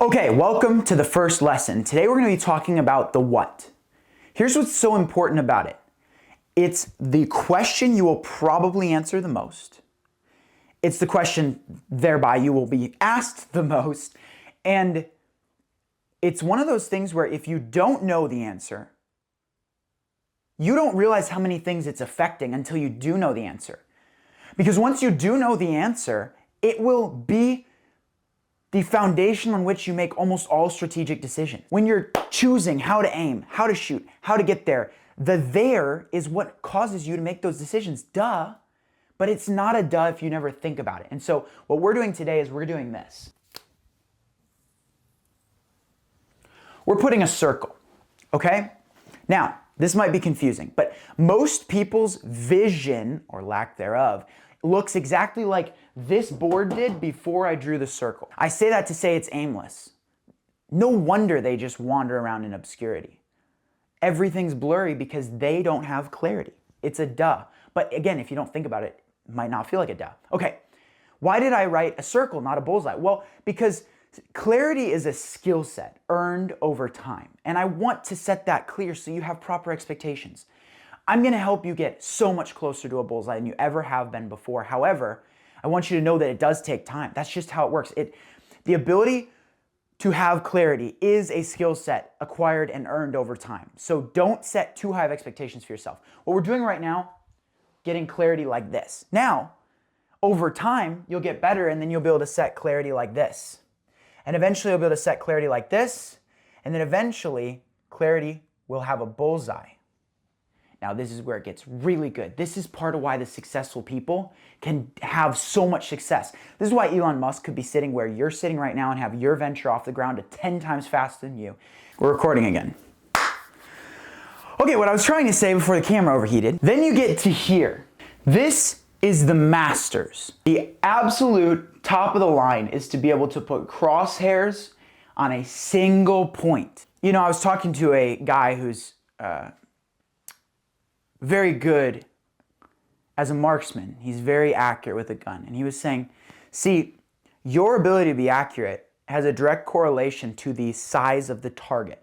Okay, welcome to the first lesson. Today we're going to be talking about the what. Here's what's so important about it. It's the question you will probably answer the most. It's the question thereby you will be asked the most. And it's one of those things where if you don't know the answer, you don't realize how many things it's affecting until you do know the answer. Because once you do know the answer, it will be the foundation on which you make almost all strategic decisions. When you're choosing how to aim, how to shoot, how to get there, the there is what causes you to make those decisions. Duh. But it's not a duh if you never think about it. And so what we're doing today is we're doing this. We're putting a circle, okay? Now, this might be confusing, but most people's vision, or lack thereof, looks exactly like this board did before I drew the circle. I say that to say it's aimless. No wonder they just wander around in obscurity. Everything's blurry because they don't have clarity. It's a duh. But again, if you don't think about it, it might not feel like a duh. Okay, why did I write a circle, not a bullseye? Well, because clarity is a skill set earned over time. And I want to set that clear so you have proper expectations. I'm going to help you get so much closer to a bullseye than you ever have been before. However, I want you to know that it does take time. That's just how it works. The ability to have clarity is a skill set acquired and earned over time. So don't set too high of expectations for yourself. What we're doing right now, getting clarity like this. Now, over time, you'll get better and then you'll be able to set clarity like this. And eventually you'll be able to set clarity like this. And then eventually, clarity will have a bullseye. Now, this is where it gets really good. This is part of why the successful people can have so much success. This is why Elon Musk could be sitting where you're sitting right now and have your venture off the ground at 10 times faster than you. We're recording again. Okay, what I was trying to say before the camera overheated. Then you get to here. This is the masters. The absolute top of the line is to be able to put crosshairs on a single point. You know, I was talking to a guy who's very good as a marksman. He's very accurate with a gun. And he was saying, see, your ability to be accurate has a direct correlation to the size of the target.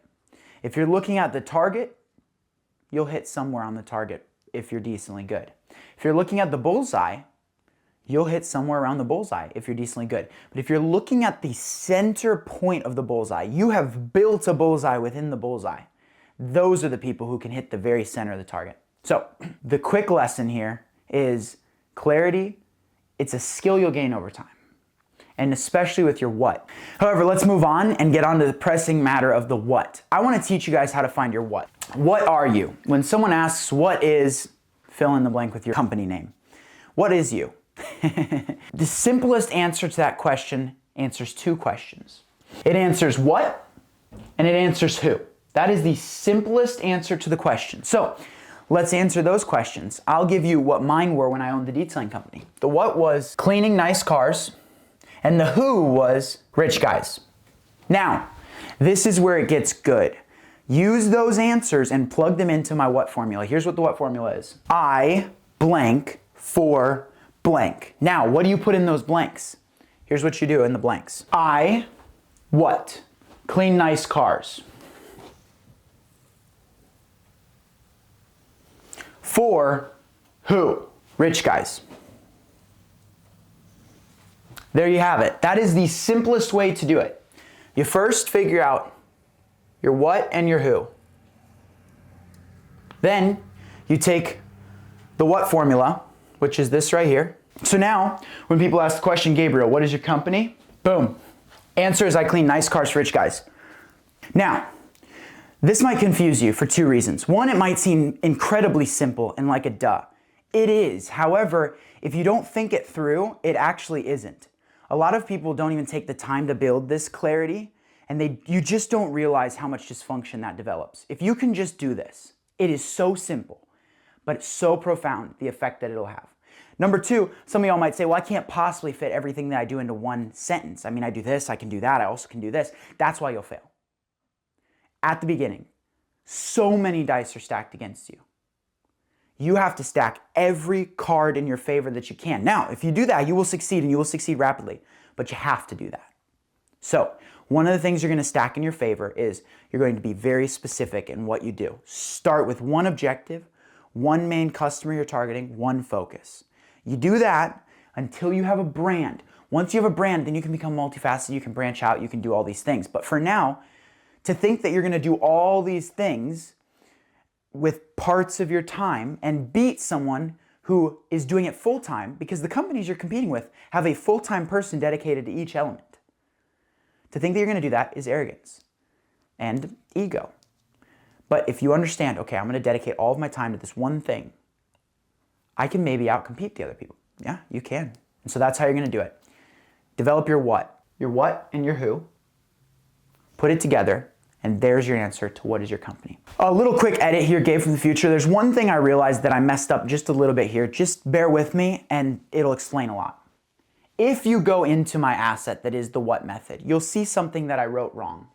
If you're looking at the target, you'll hit somewhere on the target if you're decently good. If you're looking at the bullseye, you'll hit somewhere around the bullseye if you're decently good. But if you're looking at the center point of the bullseye, you have built a bullseye within the bullseye. Those are the people who can hit the very center of the target. So the quick lesson here is clarity. It's a skill you'll gain over time, and especially with your what. However, let's move on and get on to the pressing matter of the what. I want to teach you guys how to find your what. What are you? When someone asks, what is, fill in the blank with your company name. What is you? The simplest answer to that question answers two questions. It answers what, and it answers who. That is the simplest answer to the question. So let's answer those questions. I'll give you what mine were when I owned the detailing company. The what was cleaning nice cars, and the who was rich guys. Now, this is where it gets good. Use those answers and plug them into my what formula. Here's what the what formula is. I blank for blank. Now, what do you put in those blanks? Here's what you do in the blanks. I what? Clean nice cars. For who? Rich guys. There you have it. That is the simplest way to do it. You first figure out your what and your who. Then you take the what formula, which is this right here. So now, when people ask the question, Gabriel, what is your company? Boom. Answer is I clean nice cars for rich guys. Now, this might confuse you for two reasons. One, it might seem incredibly simple and like a duh. It is. However, if you don't think it through, it actually isn't. A lot of people don't even take the time to build this clarity, and you just don't realize how much dysfunction that develops. If you can just do this, it is so simple, but it's so profound, the effect that it'll have. Number two, some of y'all might say, well, I can't possibly fit everything that I do into one sentence. I mean, I do this, I can do that, I also can do this. That's why you'll fail. At the beginning, so many dice are stacked against you. You have to stack every card in your favor that you can. Now, if you do that, you will succeed and you will succeed rapidly, but you have to do that. So One of the things you're going to stack in your favor is you're going to be very specific in what you do. Start with one objective, one main customer you're targeting, one focus. You do that until you have a brand. Once you have a brand, then you can become multifaceted, you can branch out, you can do all these things. But for now, to think that you're going to do all these things with parts of your time and beat someone who is doing it full-time, because the companies you're competing with have a full-time person dedicated to each element. To think that you're going to do that is arrogance and ego. But if you understand, okay, I'm going to dedicate all of my time to this one thing, I can maybe outcompete the other people. Yeah, you can. And so that's how you're going to do it. Develop your what and your who, put it together, and there's your answer to what is your company. A little quick edit here, Gabe from the future. There's one thing I realized that I messed up just a little bit here. Just bear with me and it'll explain a lot. If you go into my asset that is the what method, you'll see something that I wrote wrong.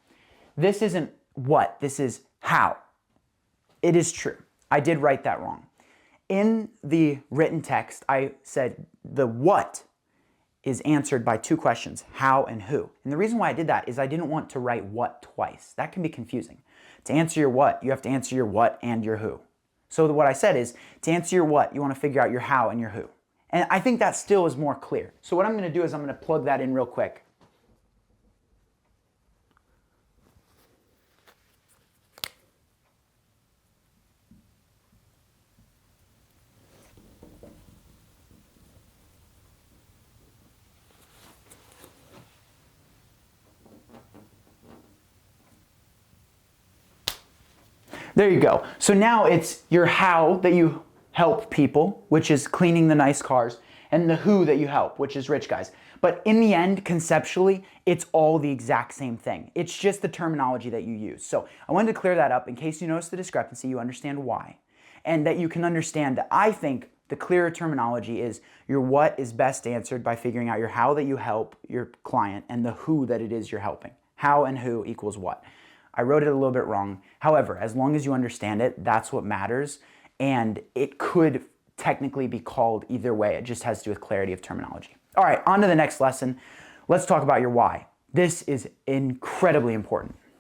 This isn't what, this is how. It is true. I did write that wrong. In the written text, I said the what is answered by two questions, how and who. And the reason why I did that is I didn't want to write what twice. That can be confusing. To answer your what, you have to answer your what and your who. So what I said is, to answer your what, you want to figure out your how and your who. And I think that still is more clear. So what I'm going to do is I'm going to plug that in real quick. There you go. So now it's your how that you help people, which is cleaning the nice cars, and the who that you help, which is rich guys. But in the end, conceptually, it's all the exact same thing. It's just the terminology that you use. So I wanted to clear that up in case you notice the discrepancy, you understand why. And that you can understand that I think the clearer terminology is your what is best answered by figuring out your how that you help your client and the who that it is you're helping. How and who equals what. I wrote it a little bit wrong. However, as long as you understand it, that's what matters. And it could technically be called either way. It just has to do with clarity of terminology. All right, on to the next lesson. Let's talk about your why. This is incredibly important.